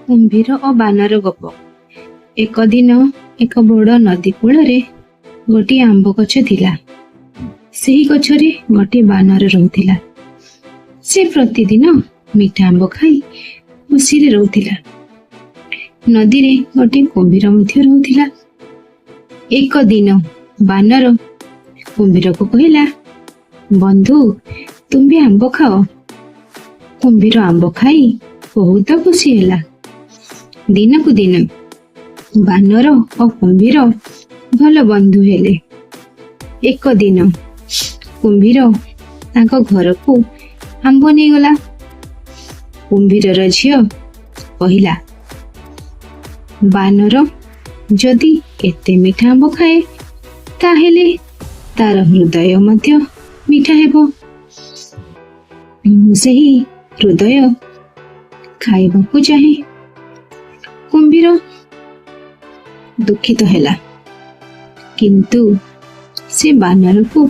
କୁମ୍ଭୀର ଓ ବାନର ଗପ। ଏକ ଦିନ ଏକ ବଡ଼ ନଦୀ କୂଳରେ ଗୋଟିଏ ଆମ୍ବ ଗଛ ଥିଲା। ସେହି ଗଛରେ ଗୋଟିଏ ବାନର ରହୁଥିଲା। ସେ ପ୍ରତିଦିନ ମିଠା ଆମ୍ବ ଖାଇ ଖୁସିରେ ରହୁଥିଲା। ନଦୀରେ ଗୋଟିଏ କୁମ୍ଭୀର ମଧ୍ୟ ରହୁଥିଲା। ଏକ ଦିନ ବାନର କୁମ୍ଭୀରକୁ କହିଲା, ବନ୍ଧୁ, ତୁମେ ଆମ୍ବ ଖାଅ। କୁମ୍ଭୀର ଆମ୍ବ ଖାଇ ବହୁତ ଖୁସି ହେଲା। ଦିନକୁ ଦିନ ବାନର ଓ କୁମ୍ଭୀର ଭଲ ବନ୍ଧୁ ହେଲେ। ଏକ ଦିନ କୁମ୍ଭୀର ତାଙ୍କ ଘରକୁ ଆମ୍ବ ନେଇଗଲା। କୁମ୍ଭୀରର ଝିଅ କହିଲା, ବାନର ଯଦି ଏତେ ମିଠା ଆମ୍ବ ଖାଏ ତାହେଲେ ତାର ହୃଦୟ ମଧ୍ୟ ମିଠା ହେବ। ମୁଁ ସେହି ହୃଦୟ ଖାଇବାକୁ ଚାହେଁ। କୁମ୍ଭୀର ଦୁଃଖିତ ହେଲା, କିନ୍ତୁ ସେ ବାନରକୁ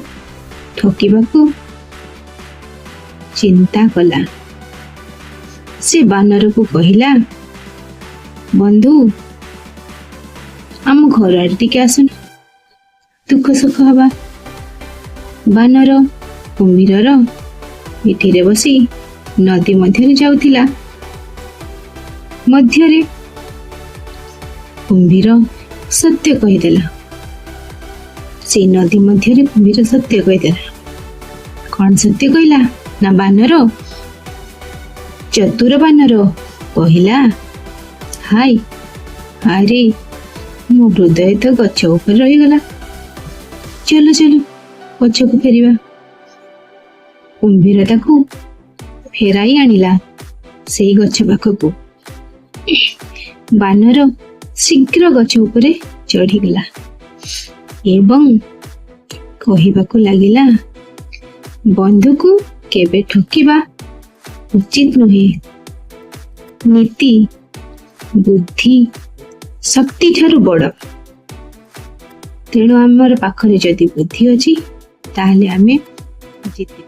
ଠକିବାକୁ ଚିନ୍ତା କଲା। ସେ ବାନରକୁ କହିଲା, ବନ୍ଧୁ, ଆମ ଘର ଆଡେ ଟିକେ ଆସୁନ, ଦୁଃଖ ସୁଖ ହବା। ବାନର କୁମ୍ଭୀରର ପିଠିରେ ବସି ନଦୀ ମଧ୍ୟରେ ଯାଉଥିଲା। ମଧ୍ୟରେ କୁମ୍ଭୀର ସତ୍ୟ କହିଦେଲା। ସେଇ ନଦୀ ମଧ୍ୟରେ କୁମ୍ଭୀର ସତ୍ୟ କହିଦେଲା। କଣ ସତ୍ୟ କହିଲା? ନା ବାନର, ଚତୁର ବାନର କହିଲା, ହାय ଆରେ ମୋ ହୃଦୟ ତ ଗଛ ଉପରେ ରହିଗଲା। ଚାଲ ଚାଲ ଗଛକୁ ଫେରିବା। କୁମ୍ଭୀର ତାକୁ ଫେରାଇ ଆଣିଲା ସେଇ ଗଛ ପାଖକୁ। ବାନର ଶୀଘ୍ର ଗଛ ଉପରେ ଚଢିଗଲା ଏବଂ କହିବାକୁ ଲାଗିଲା, ବନ୍ଧୁକୁ କେବେ ଠକିବା ଉଚିତ ନୁହେଁ। ନୀତି ବୁଦ୍ଧି ଶକ୍ତି ଠାରୁ ବଡ଼। ତେଣୁ ଆମର ପାଖରେ ଯଦି ବୁଦ୍ଧି ଅଛି ତାହେଲେ ଆମେ ଜିତିବା।